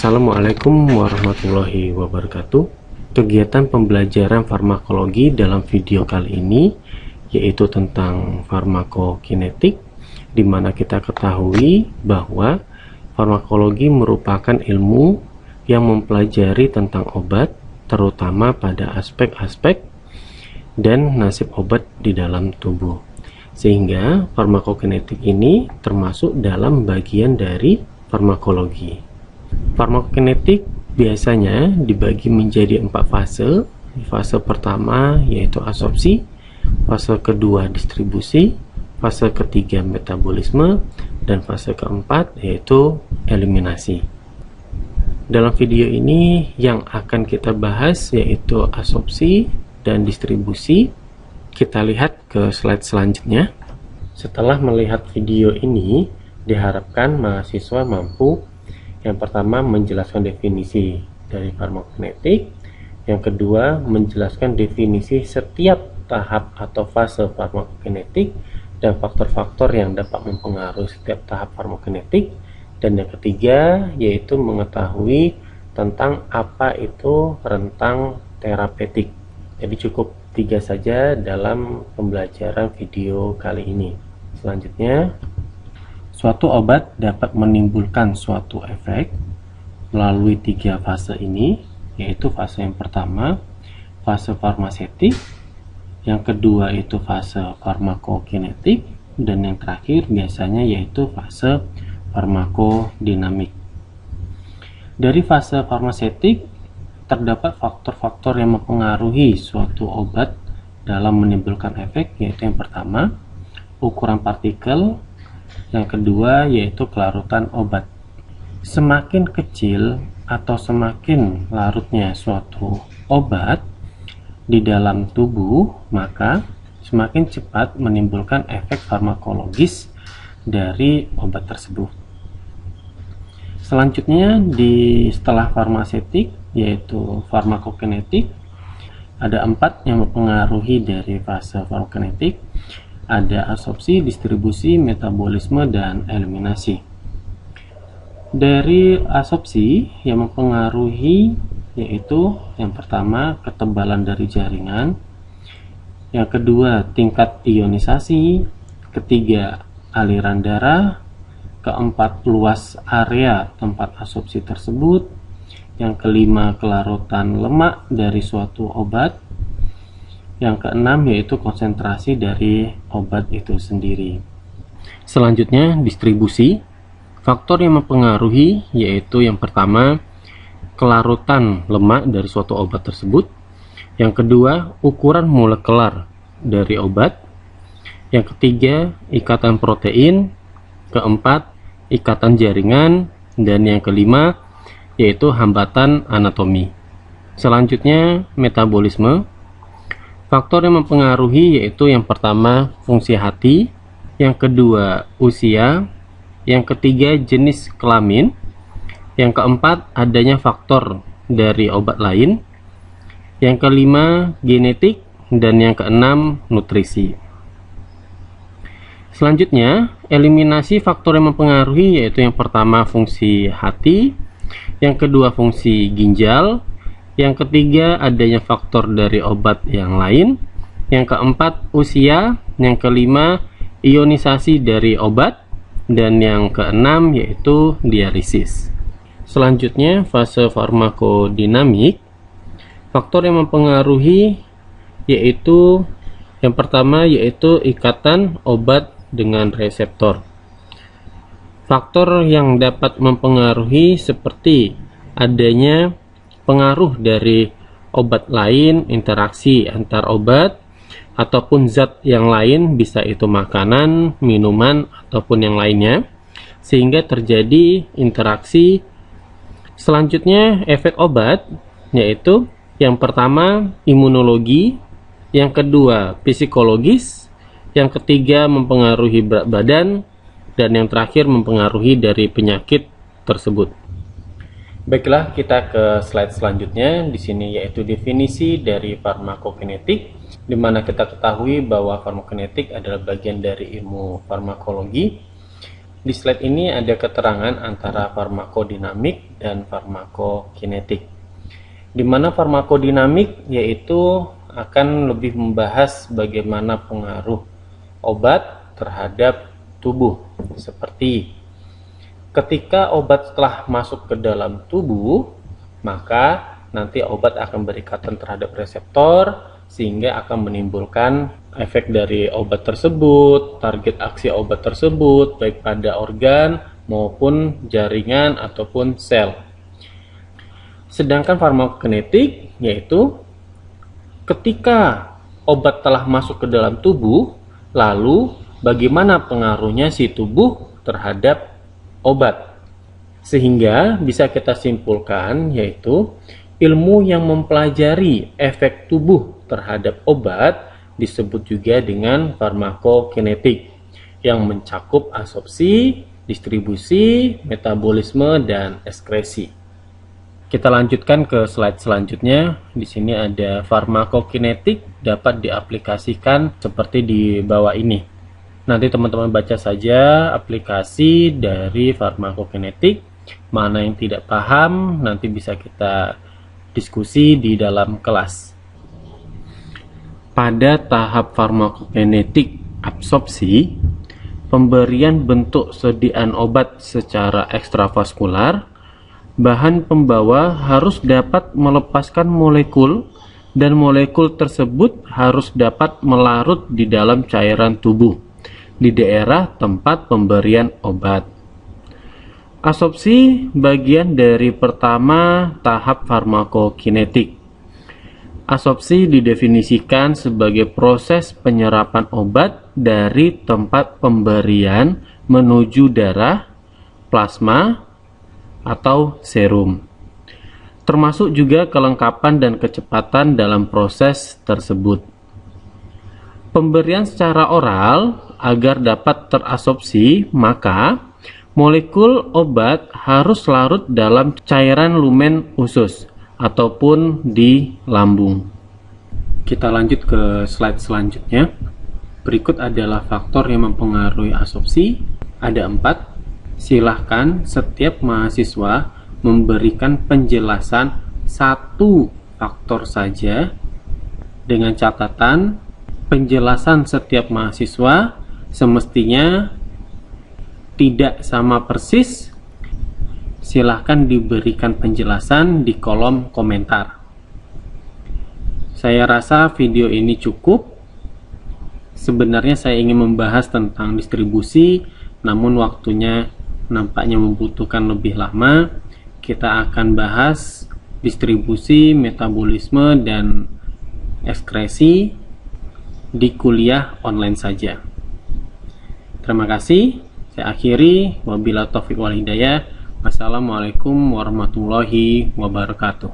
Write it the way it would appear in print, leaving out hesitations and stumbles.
Assalamualaikum warahmatullahi wabarakatuh. Kegiatan pembelajaran farmakologi dalam video kali ini yaitu tentang farmakokinetik, di mana kita ketahui bahwa farmakologi merupakan ilmu yang mempelajari tentang obat, terutama pada aspek-aspek dan nasib obat di dalam tubuh. Sehingga farmakokinetik ini termasuk dalam bagian dari farmakologi. Farmakokinetik biasanya dibagi menjadi 4 fase. Fase pertama yaitu absorpsi, fase kedua distribusi, fase ketiga metabolisme, dan fase keempat yaitu eliminasi. Dalam video ini yang akan kita bahas yaitu absorpsi dan distribusi. Kita lihat ke slide selanjutnya. Setelah melihat video ini, diharapkan mahasiswa mampu yang pertama menjelaskan definisi dari farmakokinetik, yang kedua menjelaskan definisi setiap tahap atau fase farmakokinetik dan faktor-faktor yang dapat mempengaruhi setiap tahap farmakokinetik, dan yang ketiga yaitu mengetahui tentang apa itu rentang terapeutik. Jadi cukup 3 saja dalam pembelajaran video kali ini. Selanjutnya, suatu obat dapat menimbulkan suatu efek melalui 3 fase ini, yaitu fase yang pertama, fase farmaseutik, yang kedua itu fase farmakokinetik, dan yang terakhir biasanya yaitu fase farmakodinamik. Dari fase farmaseutik terdapat faktor-faktor yang mempengaruhi suatu obat dalam menimbulkan efek, yaitu yang pertama, ukuran partikel, yang kedua yaitu kelarutan obat. Semakin kecil atau semakin larutnya suatu obat di dalam tubuh, maka semakin cepat menimbulkan efek farmakologis dari obat tersebut. Selanjutnya setelah farmaseutik yaitu farmakokinetik, ada 4 yang mempengaruhi dari fase farmakokinetik. Ada absorpsi, distribusi, metabolisme, dan eliminasi. Dari absorpsi yang mempengaruhi yaitu yang pertama ketebalan dari jaringan, yang kedua tingkat ionisasi, ketiga aliran darah, keempat luas area tempat absorpsi tersebut, yang kelima kelarutan lemak dari suatu obat, yang keenam yaitu konsentrasi dari obat itu sendiri. Selanjutnya distribusi. Faktor yang mempengaruhi yaitu yang pertama kelarutan lemak dari suatu obat tersebut, yang kedua ukuran molekular dari obat, yang ketiga ikatan protein, keempat ikatan jaringan, dan yang kelima yaitu hambatan anatomi. Selanjutnya metabolisme. Faktor yang mempengaruhi yaitu yang pertama fungsi hati, yang kedua usia, yang ketiga jenis kelamin, yang keempat adanya faktor dari obat lain, yang kelima genetik, dan yang keenam nutrisi. Selanjutnya eliminasi. Faktor yang mempengaruhi yaitu yang pertama fungsi hati, yang kedua fungsi ginjal, yang ketiga adanya faktor dari obat yang lain, yang keempat usia, yang kelima ionisasi dari obat, dan yang keenam yaitu dialisis. Selanjutnya fase farmakodinamik. Faktor yang mempengaruhi yaitu yang pertama yaitu ikatan obat dengan reseptor. Faktor yang dapat mempengaruhi seperti adanya pengaruh dari obat lain, interaksi antar obat, ataupun zat yang lain, bisa itu makanan, minuman, ataupun yang lainnya, sehingga terjadi interaksi. Selanjutnya efek obat, yaitu yang pertama imunologi, yang kedua psikologis, yang ketiga mempengaruhi berat badan, dan yang terakhir mempengaruhi dari penyakit tersebut. Baiklah, kita ke slide selanjutnya. Di sini yaitu definisi dari farmakokinetik, di mana kita ketahui bahwa farmakokinetik adalah bagian dari ilmu farmakologi Di slide ini ada keterangan antara farmakodinamik dan farmakokinetik. Di mana farmakodinamik yaitu akan lebih membahas bagaimana pengaruh obat terhadap tubuh. Seperti ketika obat telah masuk ke dalam tubuh, maka nanti obat akan berikatan terhadap reseptor sehingga akan menimbulkan efek dari obat tersebut, target aksi obat tersebut, baik pada organ maupun jaringan ataupun sel. Sedangkan farmakokinetik yaitu ketika obat telah masuk ke dalam tubuh, lalu bagaimana pengaruhnya si tubuh terhadap obat. Sehingga bisa kita simpulkan yaitu ilmu yang mempelajari efek tubuh terhadap obat disebut juga dengan farmakokinetik yang mencakup absorpsi, distribusi, metabolisme, dan ekskresi. Kita lanjutkan ke slide selanjutnya. Di sini ada farmakokinetik dapat diaplikasikan seperti di bawah ini. Nanti teman-teman baca saja aplikasi dari farmakokinetik. Mana yang tidak paham nanti bisa kita diskusi di dalam kelas. Pada tahap farmakokinetik absorpsi, pemberian bentuk sediaan obat secara ekstravaskular, bahan pembawa harus dapat melepaskan molekul dan molekul tersebut harus dapat melarut di dalam cairan tubuh di daerah tempat pemberian obat. Absorpsi bagian dari pertama tahap farmakokinetik. Absorpsi didefinisikan sebagai proses penyerapan obat dari tempat pemberian menuju darah, plasma, atau serum. Termasuk juga kelengkapan dan kecepatan dalam proses tersebut. Pemberian secara oral agar dapat terabsorpsi, maka molekul obat harus larut dalam cairan lumen usus ataupun di lambung. Kita lanjut ke slide selanjutnya. Berikut adalah faktor yang mempengaruhi absorpsi. Ada 4. Silahkan setiap mahasiswa memberikan penjelasan satu faktor saja dengan catatan penjelasan setiap mahasiswa semestinya tidak sama persis. Silahkan diberikan penjelasan di kolom komentar. Saya rasa video ini cukup. Sebenarnya saya ingin membahas tentang distribusi, namun waktunya nampaknya membutuhkan lebih lama. Kita akan bahas distribusi, metabolisme, dan ekskresi di kuliah online saja. Terima kasih. Saya akhiri. Wabillahi taufiq wal hidayah. Wassalamualaikum warahmatullahi wabarakatuh.